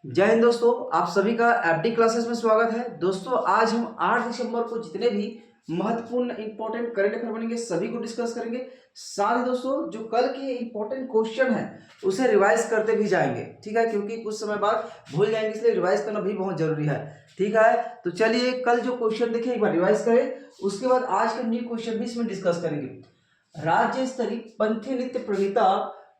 जय हिंद दोस्तों, आप सभी का एफडी क्लासेस में स्वागत है। दोस्तों आज हम 8 दिसंबर को जितने भी महत्वपूर्ण इंपॉर्टेंट करंट अफेयर बनेंगे सभी को डिस्कस करेंगे। साथ ही दोस्तों जो कल के इंपॉर्टेंट क्वेश्चन है उसे रिवाइज करते भी जाएंगे, ठीक है, क्योंकि कुछ समय बाद भूल जाएंगे, इसलिए रिवाइज करना भी बहुत जरूरी है। ठीक है, तो चलिए कल जो क्वेश्चन देखे एक बार रिवाइज करें, उसके बाद आज के न्यू क्वेश्चन भी इसमें डिस्कस करेंगे। राज्य स्तरीय पंथी नृत्य प्रतियोगिता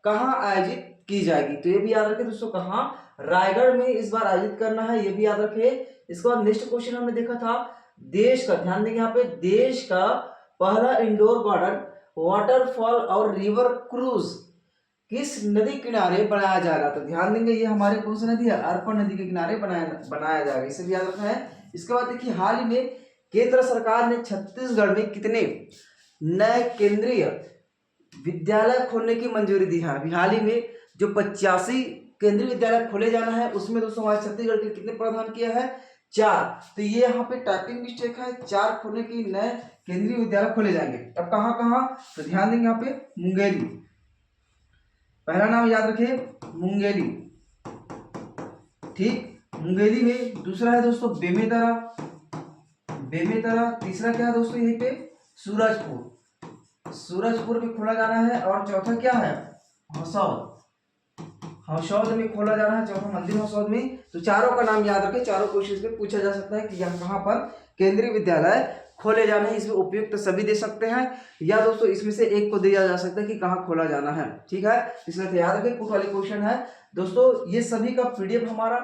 कहाँ आयोजित की जाएगी, तो ये भी याद रखें दोस्तों, कहाँ, रायगढ़ में इस बार आयोजित करना है, ये भी याद रखें। इसके बाद नेक्स्ट क्वेश्चन हमने देखा था देश का, ध्यान देंगे यहाँ पे, देश का पहला इंडोर गार्डन वाटरफॉल और रिवर क्रूज किस नदी किनारे बनाया जाएगा, तो ध्यान देंगे ये हमारे कौन सी नदी है, अर्पण नदी के किनारे बनाया जाएगा, इसे भी याद रखना है। इसके बाद देखिए हाल ही में केंद्र सरकार ने छत्तीसगढ़ में कितने नए केंद्रीय विद्यालय खोलने की मंजूरी दी है। अभी हाल ही में जो 85 केंद्रीय विद्यालय खोले जाना है उसमें दोस्तों हमारे छत्तीसगढ़ के कितने प्रावधान किया है, 4। तो ये यहाँ पे टाइपिंग मिस्टेक है, 4 खोलने की नए केंद्रीय विद्यालय खोले जाएंगे। अब कहाँ कहाँ, तो ध्यान देंगे यहाँ पे मुंगेली, पहला नाम याद रखिए मुंगेली, ठीक, मुंगेली में। दूसरा है दोस्तों बेमेतरा, बेमेतरा। तीसरा क्या है दोस्तों यहीं पे सूरजपुर, सूरजपुर में खोला जाना है। और चौथा क्या है हसौद, हसौद में खोला जाना है, चौथा मंदिर हसौद में। तो चारों का नाम याद रखें, चारों क्वेश्चन में पूछा जा सकता है कि यहाँ कहाँ पर केंद्रीय विद्यालय खोले जाने हैं। इसमें उपयुक्त तो सभी दे सकते हैं या दोस्तों इसमें से एक को दिया जा सकता है कि कहाँ खोला जाना है, ठीक है। इसलिए तो याद रखें कुछ वाले क्वेश्चन है दोस्तों। ये सभी का पीडीएफ हमारा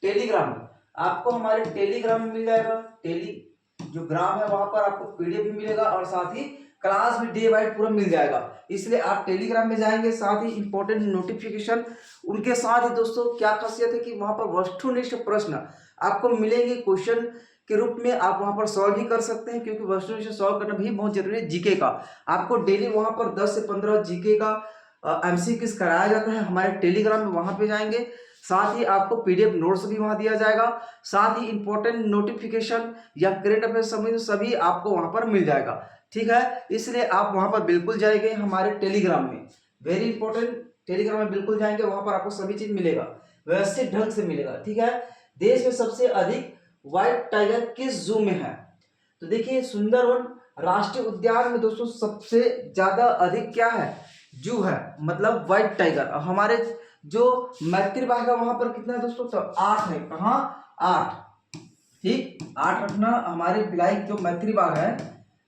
टेलीग्राम, आपको हमारे टेलीग्राम में मिल जाएगा। टेली जो ग्राम है वहां पर आपको पीडीएफ भी मिलेगा और साथ ही क्लास भी डे बाय पूरा मिल जाएगा। इसलिए आप टेलीग्राम में जाएंगे, साथ ही इंपॉर्टेंट नोटिफिकेशन उनके साथ ही दोस्तों क्या खासियत है कि वहां पर वस्तुनिष्ठ प्रश्न आपको मिलेंगे क्वेश्चन के रूप में, आप वहां पर सॉल्व भी कर सकते हैं, क्योंकि वस्तुनिष्ठ सॉल्व करना भी बहुत जरूरी है। जीके का आपको डेली वहां पर 10 से 15 जीके का एमसीक्यूज कराया जाता है हमारे टेलीग्राम में, वहां पे जाएंगे। साथ ही आपको पीडीएफ नोट्स भी वहां दिया जाएगा, साथ ही इंपॉर्टेंट नोटिफिकेशन या करंट अफेयर संबंधित सभी आपको वहां पर मिल जाएगा, ठीक है। इसलिए आप वहां पर बिल्कुल जाएंगे हमारे टेलीग्राम में, वेरी इंपॉर्टेंट, टेलीग्राम में बिल्कुल जाएंगे, वहां पर आपको सभी चीज मिलेगा, व्यवस्थित ढंग से मिलेगा, ठीक है। देश में सबसे अधिक व्हाइट टाइगर किस जू में है, तो देखिए सुंदरवन राष्ट्रीय उद्यान में दोस्तों सबसे ज्यादा अधिक क्या है, जू है, मतलब व्हाइट टाइगर। हमारे जो मैत्री बाघ है वहां पर कितना है दोस्तों, तो 8 है, कहाँ 8, ठीक, 8 रखना। हमारे भिलाई जो मैत्री बाघ है,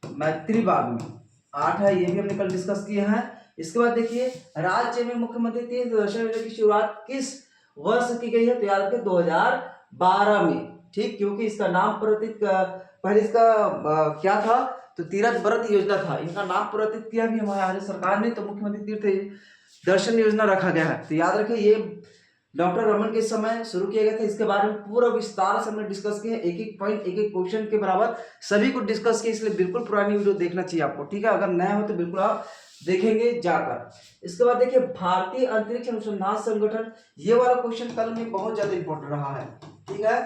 मैत्री बाग में 8 है, ये भी हमने कल डिस्कस किए हैं। इसके बाद देखिए राज्य में मुख्यमंत्री तीर्थ दर्शन योजना की शुरुआत किस वर्ष की गई है, तो याद रखिए 2012 में, ठीक, क्योंकि इसका नाम पहले इसका क्या था, तो तीरथ व्रत योजना था, इनका नाम परिवर्तित किया भी हमारे सरकार ने, तो मुख्यमंत्री तीर्थ दर्शन योजना रखा गया है। तो याद रखिए ये डॉक्टर रमन के समय शुरू किया गया था, इसके बारे में पूरा विस्तार से हमने डिस्कस किया, एक एक पॉइंट एक एक क्वेश्चन के बराबर सभी को डिस्कस किया, इसलिए बिल्कुल पुरानी वीडियो देखना चाहिए आपको, ठीक है। अगर नया हो तो बिल्कुल आप देखेंगे जाकर। इसके बाद देखिए भारतीय अंतरिक्ष अनुसंधान संगठन, ये वाला क्वेश्चन कल में बहुत ज्यादा इंपॉर्टेंट रहा है, ठीक है।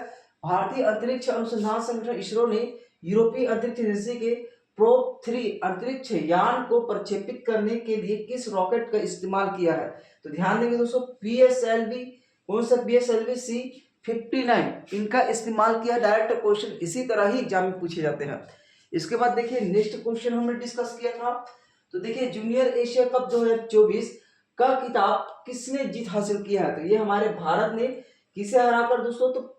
भारतीय अंतरिक्ष अनुसंधान संगठन इसरो ने यूरोपीय अंतरिक्ष एजेंसी के प्रोब 3 अंतरिक्ष यान को प्रक्षेपित करने के लिए किस रॉकेट का इस्तेमाल किया है, तो ध्यान देंगे दोस्तों पीएसएलवी, कौन सा पीएसएलवी C59 इनका इस्तेमाल किया। डायरेक्ट क्वेश्चन इसी तरह ही एग्जाम में पूछे जाते हैं। इसके बाद देखिए नेक्स्ट क्वेश्चन हमने डिस्कस किया था, तो देखिए जूनियर एशिया कप 2024 का खिताब किसने जीत हासिल किया है, तो ये हमारे भारत ने किसे हराकर दोस्तों, तो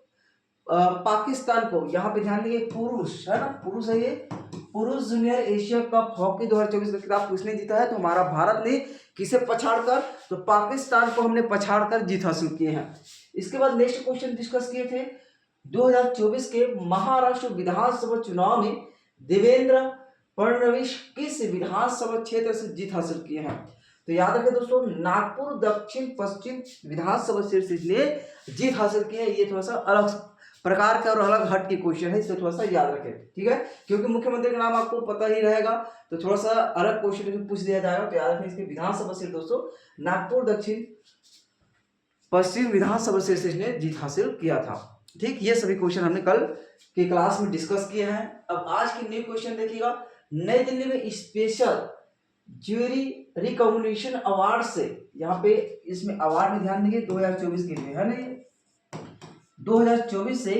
पाकिस्तान को। यहाँ पे ध्यान देंगे पुरुष है ना, पुरुष है ये, पुरुष जूनियर एशिया कप हॉकी 2024 का खिताब किसने जीता है, तो हमारा भारत ने किसे पछाड़कर, तो पाकिस्तान को हमने पछाड़कर जीत हासिल किए हैं। इसके बाद नेक्स्ट क्वेश्चन डिस्कस किए थे 2024 के महाराष्ट्र विधानसभा चुनाव में देवेंद्र फडणवीस किस विधानसभा क्षेत्र से जीत हासिल किए हैं, तो याद रखें दोस्तों नागपुर दक्षिण पश्चिम विधानसभा क्षेत्र से इसने जीत हासिल की है। ये थोड़ा सा अलग प्रकार का और अलग हट के क्वेश्चन है, इसको थोड़ा सा याद रखें, ठीक है, क्योंकि मुख्यमंत्री का नाम आपको पता ही रहेगा, तो थोड़ा सा अलग क्वेश्चन पूछ दिया जाएगा, तो याद रखें इसके विधानसभा क्षेत्र दोस्तों नागपुर दक्षिण पश्चिम विधानसभा क्षेत्र से इसने जीत हासिल किया था, ठीक। ये सभी क्वेश्चन हमने कल के क्लास में डिस्कस किए हैं। अब आज की न्यू क्वेश्चन देखिएगा, नई दिल्ली में स्पेशल ज्यूरी रिकॉग्निशन अवार्ड से, यहाँ पे इसमें अवार्ड में ध्यान देंगे 2024 के लिए है ना, 2024 से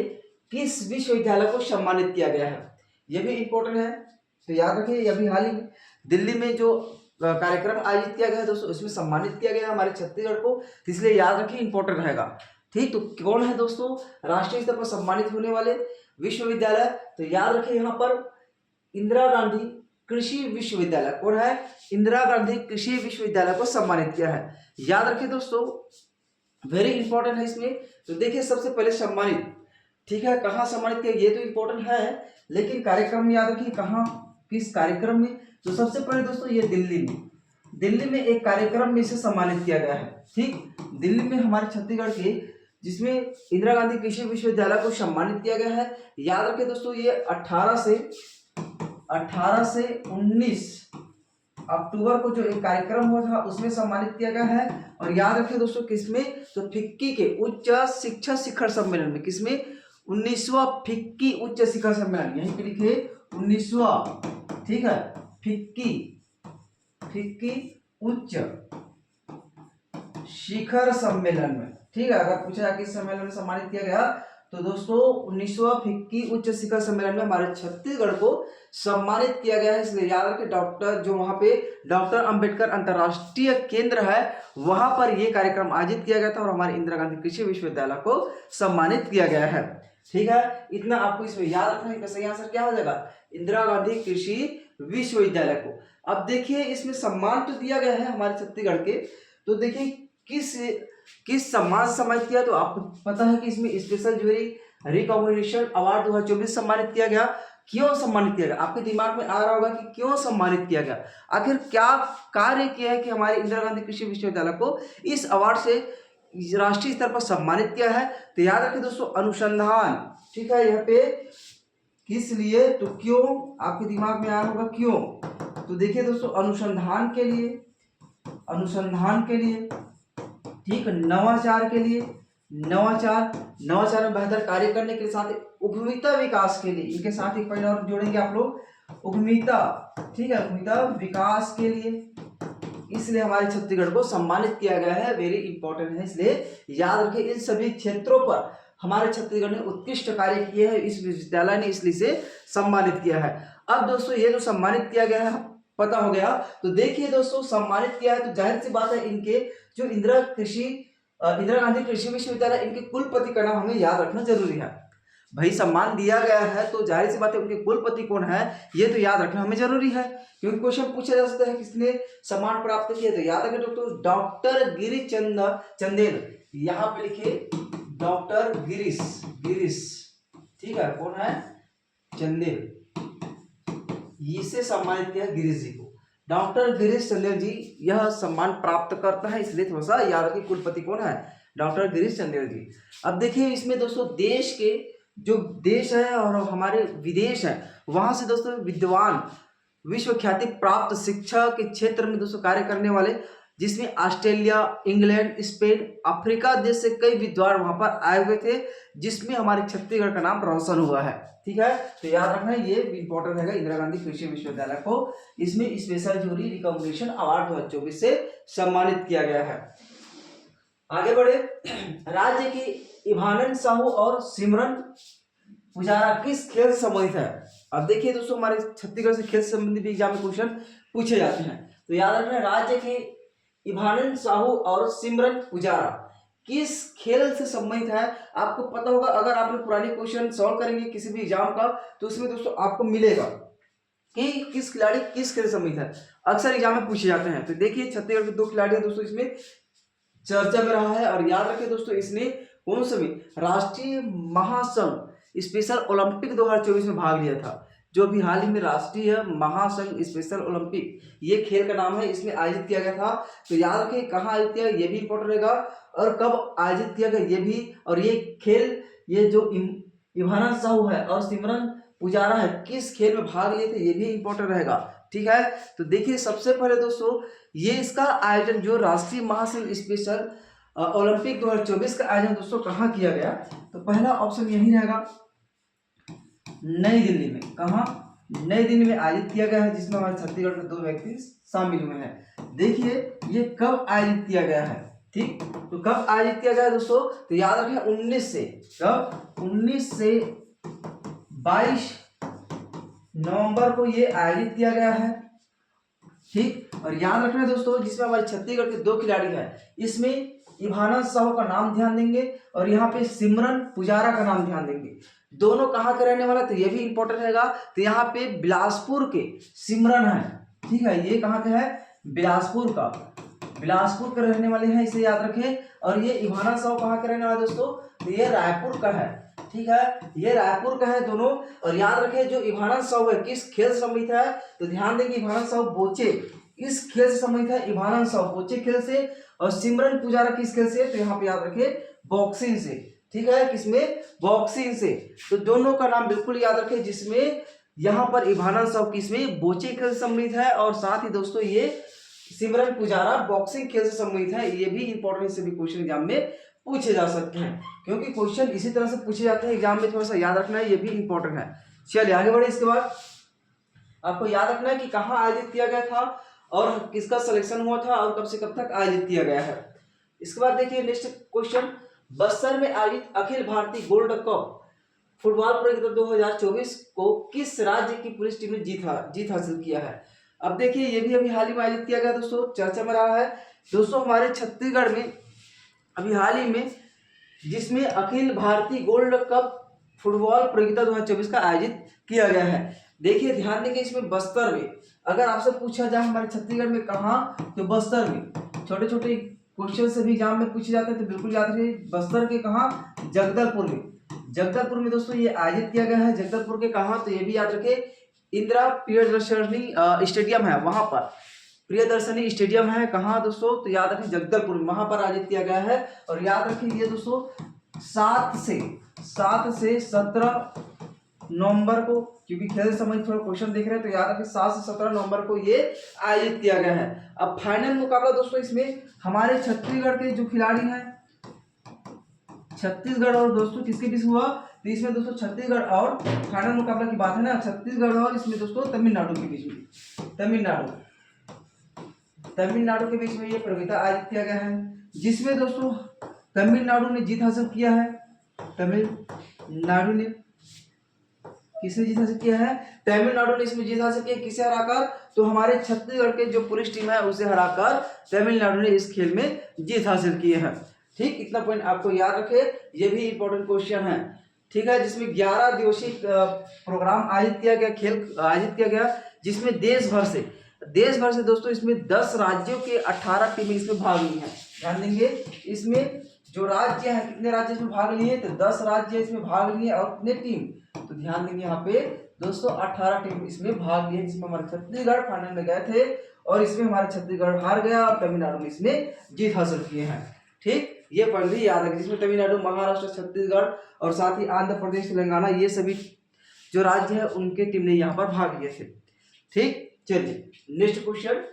किस विश्वविद्यालय को सम्मानित किया गया है? यह भी इंपॉर्टेंट है, तो याद रखिए। यह भी हाल ही में दिल्ली में जो कार्यक्रम आयोजित किया गया है दोस्तों, इसमें सम्मानित किया गया है हमारे छत्तीसगढ़ को, इसलिए याद रखिए, इंपॉर्टेंट रहेगा। ठीक, तो कौन है दोस्तों राष्ट्रीय स्तर पर सम्मानित होने वाले विश्वविद्यालय? तो याद रखिए यहाँ पर इंदिरा गांधी कृषि विश्वविद्यालय। कौन है? इंदिरा गांधी कृषि विश्वविद्यालय को सम्मानित किया है। याद रखिए दोस्तों, वेरी इंपॉर्टेंट है इसमें। तो देखिए सबसे पहले सम्मानित, ठीक है, कहाँ सम्मानित किया ये तो इंपॉर्टेंट है, लेकिन कार्यक्रम याद रखिए कहाँ, किस कार्यक्रम में? तो सबसे पहले दोस्तों ये दिल्ली में एक कार्यक्रम में इसे सम्मानित किया गया है। ठीक, दिल्ली में हमारे छत्तीसगढ़ के, जिसमें इंदिरा गांधी कृषि विश्वविद्यालय को सम्मानित किया गया है। याद रखिए दोस्तों ये 18 से 19 अक्टूबर को जो एक कार्यक्रम हुआ था उसमें सम्मानित किया गया है। और याद रखिए दोस्तों किसमें? तो फिक्की के उच्च शिक्षा शिखर सम्मेलन में। किसमें? 19वां फिक्की उच्च शिखर सम्मेलन, यहीं पे लिखे 19वां, ठीक है, फिक्की उच्च शिखर सम्मेलन में। ठीक है, अगर पूछा किस सम्मेलन में सम्मानित किया गया, तो दोस्तों 19वां फिक्की उच्च शिखर सम्मेलन में हमारे छत्तीसगढ़ को सम्मानित किया गया है। इसलिए याद रखें, डॉक्टर जो वहां पे डॉक्टर अंबेडकर अंतर्राष्ट्रीय केंद्र है, वहां पर यह कार्यक्रम आयोजित किया गया था और हमारे इंदिरा गांधी कृषि विश्वविद्यालय को सम्मानित किया गया है। ठीक है, इतना आपको इसमें याद रखना है। सही आंसर क्या हो जाएगा? इंदिरा गांधी कृषि विश्वविद्यालय को। अब देखिए इसमें सम्मान तो दिया गया है हमारे छत्तीसगढ़ के, तो देखिए किस सम्मान से सम्मानित किया, तो आपको पता है कि इसमें स्पेशल ज्यूरी रिकॉग्निशन अवार्ड 2024 सम्मानित किया गया। क्यों सम्मानित किया गया? आपके दिमाग में आ रहा होगा कि क्यों सम्मानित किया गया, आखिर क्या कार्य किया है कि हमारे इंदिरा गांधी कृषि विश्वविद्यालय को इस अवार्ड से राष्ट्रीय स्तर पर सम्मानित किया है? तो याद रखिए दोस्तों, अनुसंधान। ठीक है, यहाँ पे किस लिए, तो क्यों, आपके दिमाग में आ रहा होगा क्यों। तो देखिए दोस्तों, अनुसंधान के लिए, ठीक, नवाचार के लिए, नवाचार में बेहतर कार्य करने के साथ उद्यमिता विकास के लिए, इनके साथ एक पॉइंट और जोड़ेंगे आप लोग, उद्यमिता, ठीक है, उद्यमिता विकास के लिए, इसलिए हमारे छत्तीसगढ़ को सम्मानित किया गया है। वेरी इंपॉर्टेंट है, इसलिए याद रखिए इन सभी क्षेत्रों पर हमारे छत्तीसगढ़ ने उत्कृष्ट कार्य किए हैं, इस विश्वविद्यालय ने इसलिए से सम्मानित किया है। अब दोस्तों ये जो सम्मानित किया गया है पता हो गया, तो देखिए दोस्तों सम्मानित किया है तो जाहिर सी बात है इनके जो इंदिरा गांधी कृषि विश्वविद्यालय, इनके कुलपति का नाम हमें याद रखना जरूरी है। भाई सम्मान दिया गया है तो जाहिर सी बात है उनके कुलपति कौन है ये तो याद रखना हमें जरूरी है, क्योंकि क्वेश्चन पूछा जा सकता है किसने सम्मान प्राप्त किया। तो याद रखें दोस्तों, डॉक्टर गिरीश चंदेल, यहाँ पे लिखिए डॉक्टर गिरीश, ठीक है, कौन है? चंदेल, इसे सम्मानित किया गिरीश जी को। डॉक्टर गिरीश चंदेल जी यह सम्मान प्राप्त करता है, इसलिए थोड़ा सा याद रखिए कुलपति कौन है? डॉक्टर गिरीश चंदेल जी। अब देखिए इसमें दोस्तों देश के जो देश है और हमारे विदेश है वहां से दोस्तों विद्वान, विश्व ख्याति प्राप्त शिक्षा के क्षेत्र में दोस्तों कार्य करने वाले, जिसमें ऑस्ट्रेलिया, इंग्लैंड, स्पेन, अफ्रीका देश से कई विद्वान वहां पर आए हुए थे, जिसमें हमारे छत्तीसगढ़ का नाम रोशन हुआ है। ठीक है, तो याद रखना ये इंपॉर्टेंट रहेगा, इंदिरा गांधी कृषि विश्वविद्यालय को इसमें स्पेशल जूरी रिकॉग्निशन अवार्ड 2024 से सम्मानित किया गया है। आगे बढ़े, राज्य की इभानन साहू और सिमरन पुजारा किस खेल से संबंधित है? अब देखिए दोस्तों, हमारे छत्तीसगढ़ से खेल से संबंधित भी एग्जाम में क्वेश्चन पूछे जाते हैं, तो याद रखना राज्य के इभानन साहू और सिमरन पुजारा किस खेल से संबंधित है। आपको पता होगा, अगर आपने पुराने क्वेश्चन सॉल्व करेंगे किसी भी एग्जाम का तो उसमें दोस्तों आपको मिलेगा कि किस खिलाड़ी किस खेल से संबंधित है, अक्सर एग्जाम में पूछे जाते हैं। तो देखिए छत्तीसगढ़ के 2 खिलाड़ी दोस्तों इसमें चर्चा में रहा है, और याद रखिए दोस्तों इसने कौन सा भी राष्ट्रीय महासंघ स्पेशल ओलंपिक 2024 में भाग लिया था, जो अभी हाल ही में राष्ट्रीय महासंघ स्पेशल ओलंपिक ये खेल का नाम है, इसमें आयोजित किया गया था। तो याद रखें कहाँ आयोजित किया ये भी इंपॉर्टेंट रहेगा, और कब आयोजित किया गया ये भी, और ये खेल ये जो इभानन साहू है और सिमरन पुजारा है किस खेल में भाग लिए थे ये भी इंपॉर्टेंट रहेगा। ठीक है, तो देखिए सबसे पहले दोस्तों ये इसका आयोजन जो राष्ट्रीय महासंघ स्पेशल ओलंपिक 2024 का आयोजन दोस्तों कहाँ किया गया, तो पहला ऑप्शन यही रहेगा नई दिल्ली में। कहाँ? नई दिल्ली में आयोजित किया गया है, जिसमें हमारे छत्तीसगढ़ के 2 व्यक्ति शामिल हुए हैं। देखिए ये कब आयोजित किया गया है, ठीक, तो कब आयोजित किया गया दोस्तों? तो याद रखें 19 से, कब? 19 से 22 नवंबर को ये आयोजित किया गया है। ठीक, और याद रखना दोस्तों, जिसमें हमारे छत्तीसगढ़ के 2 खिलाड़ी हैं, इसमें इभाना साहू का नाम ध्यान देंगे और यहाँ पे सिमरन पुजारा का नाम ध्यान देंगे। दोनों कहाँ के रहने वाला, तो ये भी इंपॉर्टेंट रहेगा। तो यहाँ पे बिलासपुर के सिमरन है, ठीक है, ये कहाँ का है? बिलासपुर का, बिलासपुर के रहने वाले हैं, इसे याद रखें। और ये इभाना साहू कहाँ के रहने वाला दोस्तों? तो ये रायपुर का है, ठीक है, ये रायपुर का है दोनों। और याद रखें जो इभाना साहू है किस खेल से संबंधित है, तो ध्यान देंगे इभाना साहू बोचे इस खेल से संबंधित है, इभाना साहू बोचे खेल से। और सिमरन पुजारा किस खेल से? तो यहाँ पे याद रखें बॉक्सिंग से, ठीक है, किसमें? बॉक्सिंग से। तो दोनों का नाम बिल्कुल याद रखें, जिसमें यहाँ पर इभाना साहू किसमें? बोचे खेल से संबंधित है, और साथ ही दोस्तों ये सिमरन पुजारा बॉक्सिंग खेल से संबंधित है। ये भी इंपॉर्टेंट से भी क्वेश्चन एग्जाम में पूछे जा सकते हैं, क्योंकि क्वेश्चन इसी तरह से पूछे जाते हैं एग्जाम में, थोड़ा सा याद रखना है, ये भी इंपॉर्टेंट है। चलिए आगे बढ़े। इसके बाद आपको याद रखना है कि कहाँ आयोजित किया गया था और किसका सिलेक्शन हुआ था और कब से कब तक आयोजित किया गया है। इसके बाद देखिए नेक्स्ट क्वेश्चन, बस्तर में आयोजित Akhil Bharatiya gold cup football प्रतियोगिता 2024 को किस राज्य की पुलिस टीम ने जीत हासिल किया है? अब देखिए ये भी अभी हाल ही में आयोजित किया गया दोस्तों, चर्चा में रहा है दोस्तों हमारे छत्तीसगढ़ में अभी हाल ही में, जिसमें Akhil Bharatiya gold cup football प्रतियोगिता 2024 का आयोजित किया गया है। देखिए ध्यान देंगे, इसमें बस्तर में अगर आपसे पूछा जाए हमारे छत्तीसगढ़ में कहाँ, तो बस्तर में। छोटे छोटे क्वेश्चन से भी एग्जाम में पूछे जाते हैं, तो बिल्कुल याद रखिए बस्तर के कहाँ? जगदलपुर में। जगदलपुर में दोस्तों ये आयोजित किया गया है। जगदलपुर के कहाँ? तो ये भी याद रखे इंदिरा प्रियदर्शनी स्टेडियम है, वहां पर प्रियदर्शनी स्टेडियम है। कहाँ दोस्तों? तो याद रखें जगदलपुर में, वहां पर आयोजित किया गया है। और याद रखिए ये दोस्तों 7 से 17 नवंबर को, क्योंकि खेल समय थोड़ा क्वेश्चन देख रहे हैं, तो याद रखिए 7 से 17 नवंबर को ये आयोजित किया गया है। अब फाइनल मुकाबला दोस्तों इसमें हमारे छत्तीसगढ़ के जो खिलाड़ी हैं, छत्तीसगढ़ और दोस्तों किसके बीच हुआ? तो इसमें दोस्तों छत्तीसगढ़ और फाइनल मुकाबला की बात है ना, छत्तीसगढ़ और इसमें दोस्तों तमिलनाडु के बीच में, तमिलनाडु के बीच में ये प्रतियोगिता आयोजित किया गया है, जिसमें दोस्तों तमिलनाडु ने जीत हासिल किया है। तमिलनाडु ने किसने जीत हासिल किया है? तमिलनाडु ने इसमें जीत हासिल किया, किसे हराकर? तो हमारे छत्तीसगढ़ के जो पुलिस टीम है उसे हराकर तमिलनाडु ने इस खेल में जीत हासिल की है। ठीक, इतना पॉइंट आपको याद रखे, ये भी इंपॉर्टेंट क्वेश्चन है, ठीक है, जिसमें 11 दिवसीय प्रोग्राम आयोजित किया गया, खेल आयोजित किया गया, जिसमें देश भर से दोस्तों इसमें 10 राज्यों के 18 टीमें इसमें भाग ली हैं। ध्यान देंगे, इसमें जो राज्य है, कितने राज्य इसमें भाग लिए? तो 10 राज्य इसमें भाग लिए, और कितने टीम? तो ध्यान देंगे यहाँ पे दोस्तों 18 टीम इसमें भाग लिए, जिसमें हमारे छत्तीसगढ़ फाइनल में गए थे, और इसमें हमारे छत्तीसगढ़ हार गया और तमिलनाडु में इसमें जीत हासिल किए हैं। ठीक, ये पॉइंट भी याद रखें, जिसमें तमिलनाडु, महाराष्ट्र, छत्तीसगढ़ और साथ ही आंध्र प्रदेश, तेलंगाना, ये सभी जो राज्य है उनके टीम ने यहाँ पर भाग लिए थे। ठीक, चलिए नेक्स्ट क्वेश्चन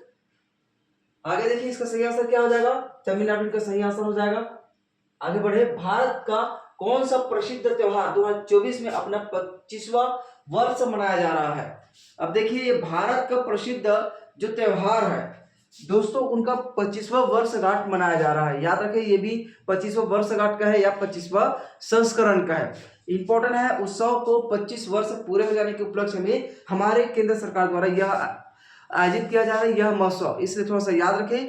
आगे देखिए, इसका सही आंसर क्या हो जाएगा? तमिलनाडु का सही आंसर हो जाएगा। आगे बढ़े, भारत का कौन सा प्रसिद्ध त्योहार 2024 में अपना 25वां वर्ष मनाया जा रहा है? अब देखिए ये भारत का प्रसिद्ध जो त्योहार है दोस्तों, उनका 25वां वर्षगांठ मनाया जा रहा है। याद रखें ये भी 25वां वर्षगांठ का है या 25वां संस्करण का है। इंपॉर्टेंट है, उत्सव को 25 वर्ष पूरे हो जाने के उपलक्ष्य में हमारे केंद्र सरकार द्वारा यह आयोजित किया जा रहा है, यह महोत्सव, इसलिए थोड़ा सा याद रखें।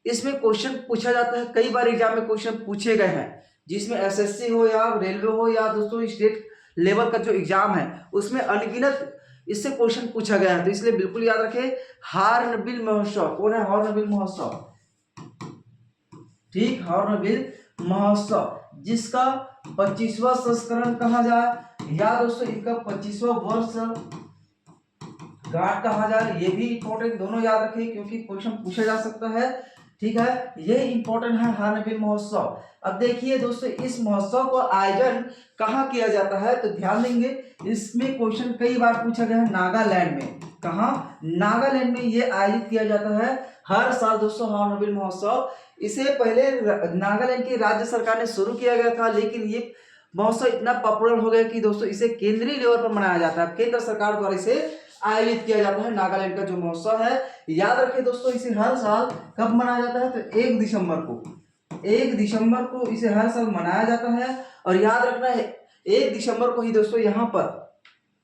इसमें क्वेश्चन पूछा जाता है, कई बार एग्जाम में क्वेश्चन पूछे गए हैं, जिसमें एसएससी हो या रेलवे हो या दोस्तों स्टेट लेवल का जो एग्जाम है उसमें अनगिनत इससे क्वेश्चन पूछा गया है, तो इसलिए बिल्कुल याद रखें हॉर्नबिल महोत्सव। कौन है हॉर्नबिल महोत्सव? ठीक, हॉर्नबिल महोत्सव, जिसका 25वां संस्करण कहा जाए या दोस्तों इनका 25वां वर्ष गांठ कहा जाए, ये भी इंपॉर्टेंट, दोनों याद रखें क्योंकि क्वेश्चन पूछा जा सकता है। ठीक है, ये इंपॉर्टेंट है हॉर्नबिल महोत्सव। अब देखिए दोस्तों इस महोत्सव का आयोजन कहाँ किया जाता है? तो ध्यान देंगे, इसमें क्वेश्चन कई बार पूछा गया है नागालैंड में। कहाँ? नागालैंड में ये आयोजित किया जाता है हर साल दोस्तों हॉर्नबिल महोत्सव। इसे पहले नागालैंड की राज्य सरकार ने शुरू किया गया था, लेकिन ये महोत्सव इतना पॉपुलर हो गया कि दोस्तों इसे केंद्रीय लेवल पर मनाया जाता है, केंद्र सरकार द्वारा इसे आयोजित किया जाता है। नागालैंड का जो महोत्सव है, याद रखें दोस्तों इसे हर साल कब मनाया जाता है? तो 1 दिसंबर को, 1 दिसंबर को इसे हर साल मनाया जाता है। और याद रखना है 1 दिसंबर को ही दोस्तों यहाँ पर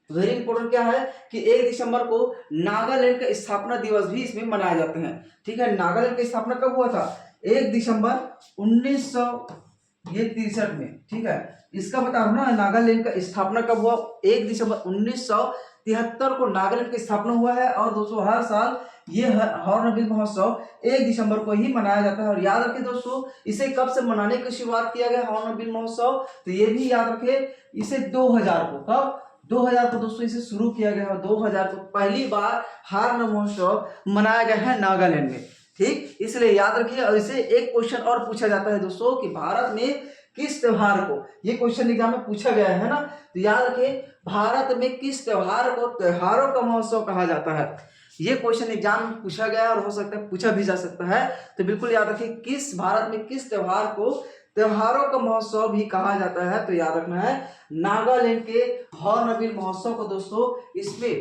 वेरी इंपॉर्टेंट क्या है कि 1 दिसंबर को नागालैंड का स्थापना दिवस भी इसमें मनाए जाते हैं। ठीक है, नागालैंड की स्थापना कब हुआ था? 1 दिसंबर 1963 में। ठीक है, इसका बता रहा हूं ना, नागालैंड का स्थापना कब हुआ? 1 दिसंबर 1973 को नागालैंड की स्थापना हुआ है। और दोस्तों हर साल ये हॉर्नबिल महोत्सव 1 दिसंबर को ही मनाया जाता है। और याद रखें दोस्तों, इसे कब से मनाने की शुरुआत किया गया हॉर्नबिल महोत्सव? तो ये भी याद रखें, इसे 2000 को, कब? 2000 को दोस्तों इसे शुरू किया गया और 2000 को पहली बार हॉर्न महोत्सव मनाया गया है नागालैंड में। ठीक, इसलिए याद रखिए। और इसे एक क्वेश्चन और पूछा जाता है दोस्तों कि भारत में किस त्योहार को, ये क्वेश्चन एग्जाम में पूछा गया है ना, तो याद रखिए भारत में किस त्योहार को त्योहारों का महोत्सव कहा जाता है? ये क्वेश्चन एग्जाम में पूछा गया और हो सकता है पूछा भी जा सकता है। तो बिल्कुल याद रखिए, किस भारत में किस त्योहार को त्योहारों का महोत्सव भी कहा जाता है? तो याद रखना है नागालैंड के हॉर्नबिल महोत्सव को दोस्तों इसमें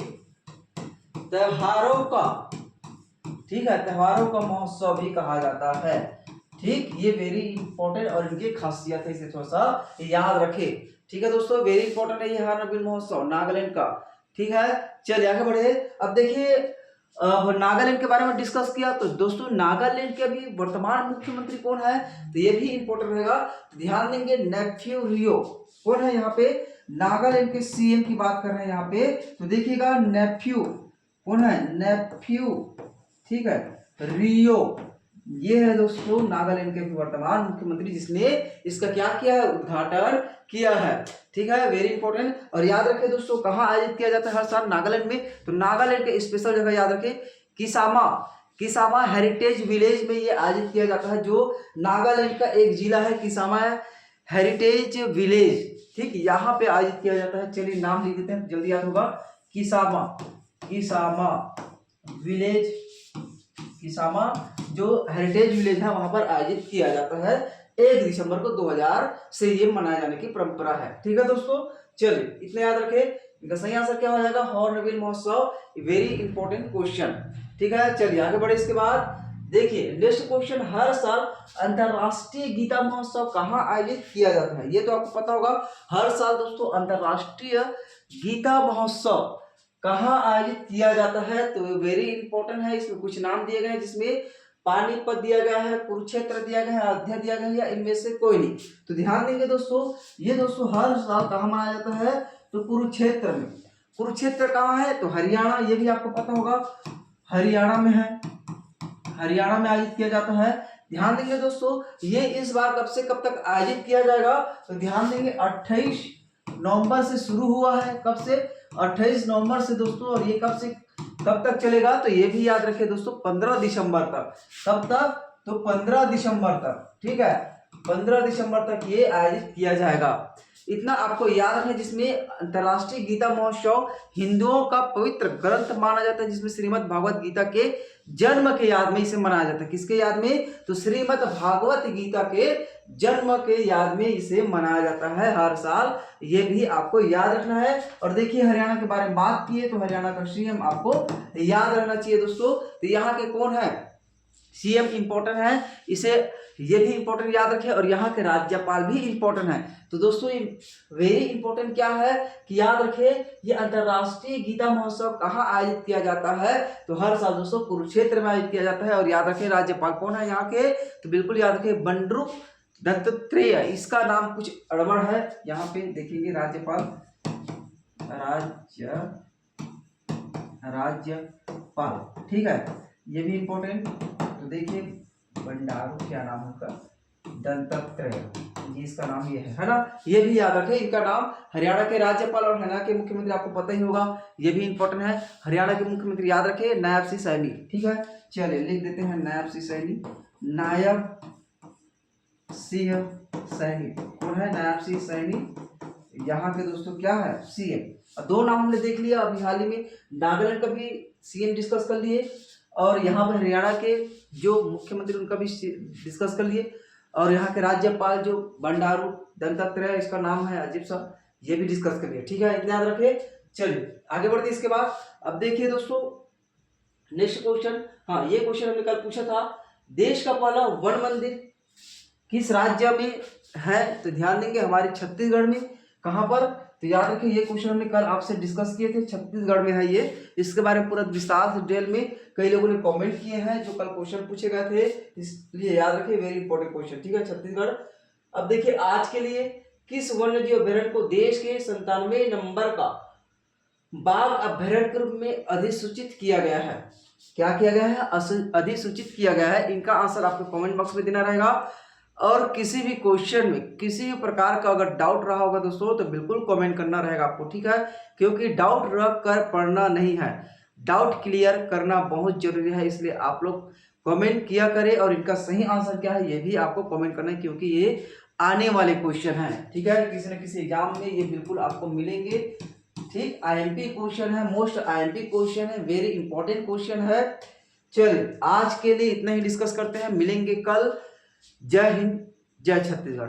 त्योहारों का, ठीक है, त्योहारों का महोत्सव भी कहा जाता है। ठीक, ये वेरी इंपॉर्टेंट और इनकी खासियत है, इसे थोड़ा सा याद रखें। ठीक है दोस्तों, वेरी इंपॉर्टेंट है ये हॉर्नबिल महोत्सव नागालैंड का। ठीक है, चलिए आगे बढ़े। अब देखिए नागालैंड के बारे में डिस्कस किया, तो दोस्तों नागालैंड के अभी वर्तमान मुख्यमंत्री कौन है? तो ये भी इंपॉर्टेंट रहेगा, ध्यान देंगे। नेफ्यू रियो कौन है यहाँ पे? नागालैंड के सीएम की बात कर रहे हैं यहाँ पे। तो देखिएगा नेफ्यू कौन है? नेफ्यू, ठीक है, रियो, ये है दोस्तों नागालैंड के वर्तमान मुख्यमंत्री, जिसने इसका क्या किया है? उद्घाटन किया है। ठीक है, वेरी इंपॉर्टेंट। और याद रखें दोस्तों, कहाँ आयोजित किया जाता है हर साल? नागालैंड में। तो नागालैंड के स्पेशल जगह याद रखें, किसामा, किसामा हेरिटेज विलेज में ये आयोजित किया जाता है, जो नागालैंड का एक जिला है, किसामा हेरिटेज विलेज। ठीक, यहाँ पे आयोजित किया जाता है। चलिए नाम लिख देते हैं, जल्दी याद होगा। किसामा, किसामा विलेज, किसामा जो हेरिटेज विलेज है वहां पर आयोजित किया जाता है। 1 दिसंबर को 2000 से ये मनाए जाने की परंपरा है। ठीक है दोस्तों, चलिए इतना याद रखें। इनका सही आंसर क्या हो जाएगा? हॉर्नबिल महोत्सव, वेरी इंपॉर्टेंट क्वेश्चन। ठीक है, चलिए आगे बढ़े। इसके बाद देखिए नेक्स्ट क्वेश्चन, हर साल अंतरराष्ट्रीय गीता महोत्सव कहाँ आयोजित किया जाता है? ये तो आपको पता होगा। हर साल दोस्तों अंतरराष्ट्रीय गीता महोत्सव कहाँ आयोजित किया जाता है? तो वेरी इंपॉर्टेंट है। इसमें कुछ नाम दिए गए हैं, जिसमें पानीपत दिया गया है, कुरुक्षेत्र दिया गया है, अयोध्या दिया गया है, या इनमें से कोई नहीं। तो ध्यान देंगे दोस्तों, ये दोस्तों हर साल कहाँ मनाया जाता है? तो कुरुक्षेत्र में। कुरुक्षेत्र कहाँ है? तो हरियाणा, ये भी आपको पता होगा, हरियाणा में है, हरियाणा में आयोजित किया जाता है। ध्यान देंगे दोस्तों, ये इस बार कब से कब तक आयोजित किया जाएगा? तो ध्यान देंगे 28 नवंबर से शुरू हुआ है। कब से? 28 नवंबर से दोस्तों। और ये कब से कब तक चलेगा? तो ये भी याद रखिए दोस्तों, 15 दिसंबर तक। कब तक? तो 15 दिसंबर तक। ठीक है, 15 दिसंबर तक ये आयोजित किया जाएगा। इतना आपको याद रखना, जिसमें अंतरराष्ट्रीय गीता महोत्सव हिंदुओं का पवित्र ग्रंथ माना जाता है, जिसमें श्रीमद् भागवत गीता के जन्म के याद में इसे मनाया जाता है। किसके याद में? तो श्रीमद् भागवत गीता के जन्म के याद में इसे मनाया जाता है हर साल। ये भी आपको याद रखना है। और देखिए हरियाणा के बारे में बात की है, तो हरियाणा का सीएम आपको याद रखना चाहिए दोस्तों। तो यहाँ के कौन है? सीएम इंपॉर्टेंट है, इसे ये भी इंपॉर्टेंट याद रखें। और यहाँ के राज्यपाल भी इंपॉर्टेंट है। तो दोस्तों वेरी इंपॉर्टेंट क्या है कि याद रखें, ये अंतरराष्ट्रीय गीता महोत्सव कहाँ आयोजित किया जाता है? तो हर साल दोस्तों कुरुक्षेत्र में आयोजित किया जाता है। और याद रखें राज्यपाल कौन है यहाँ के? तो बिल्कुल याद रखें, बंडारू दत्तात्रेय। इसका नाम कुछ अड़बड़ है, यहाँ पे देखेंगे राज्यपाल, राज्यपाल, ठीक है, ये भी इंपॉर्टेंट। तो देखिए बंडारू, क्या नाम है उसका? दत्तात्रेय, ये इसका नाम ये है ना, ये भी याद रखें। इनका नाम हरियाणा के राज्यपाल और हरियाणा के मुख्यमंत्री आपको पता ही होगा, ये भी इंपॉर्टेंट है। हरियाणा के मुख्यमंत्री याद रखें, नायब सिंह सैनी। ठीक है, चलिए लिख देते हैं नायब सिंह सैनी। नायब सिंह सैनी कौन है? नायब सिंह सैनी यहाँ के दोस्तों क्या है? सीएम। दो नाम हमने देख लिया अभी हाल ही में, नागालैंड का भी सीएम डिस्कस कर लिए, और यहाँ पर हरियाणा के जो मुख्यमंत्री उनका भी डिस्कस कर लिए, और यहाँ के राज्यपाल जो बंडारू दत्तात्रेय, इसका नाम है अजीब सा, ये भी डिस्कस कर लिया। ठीक है, इतना याद रखें। चलिए आगे बढ़ते इसके बाद। अब देखिए दोस्तों नेक्स्ट क्वेश्चन, हाँ ये क्वेश्चन हमने कल पूछा था, देश का पहला वन मंदिर किस राज्य में है, तो ध्यान देंगे हमारे छत्तीसगढ़ में। कहाँ पर, तो याद रखिए ये क्वेश्चन हमने कल आपसे डिस्कस किए थे, छत्तीसगढ़ में है ये। इसके बारे में पूरा विस्तार से डिटेल में कई लोगों ने कमेंट किए हैं जो कल क्वेश्चन पूछे गए थे, इसलिए याद रखिए वेरी इंपॉर्टेंट क्वेश्चन, ठीक है। छत्तीसगढ़। अब देखिए आज के लिए, किस वन्य जीव अभ्यारण्य को देश के 97 नंबर का बाघ अभ्यारण्य के रूप में अधिसूचित किया गया है? क्या किया गया है, अधिसूचित किया गया है। इनका आंसर आपको कमेंट बॉक्स में देना रहेगा। और किसी भी क्वेश्चन में किसी भी प्रकार का अगर डाउट रहा होगा दोस्तों तो बिल्कुल कमेंट करना रहेगा आपको, ठीक है। क्योंकि डाउट रख कर पढ़ना नहीं है, डाउट क्लियर करना बहुत जरूरी है, इसलिए आप लोग कमेंट किया करें। और इनका सही आंसर क्या है ये भी आपको कमेंट करना है, क्योंकि ये आने वाले क्वेश्चन है, ठीक है। किसी न किसी एग्जाम में ये बिल्कुल आपको मिलेंगे, ठीक। आईएमपी क्वेश्चन है, मोस्ट आईएमपी क्वेश्चन है, वेरी इंपॉर्टेंट क्वेश्चन है। चलिए आज के लिए इतना ही डिस्कस करते हैं, मिलेंगे कल। जय हिंद, जय छत्तीसगढ़।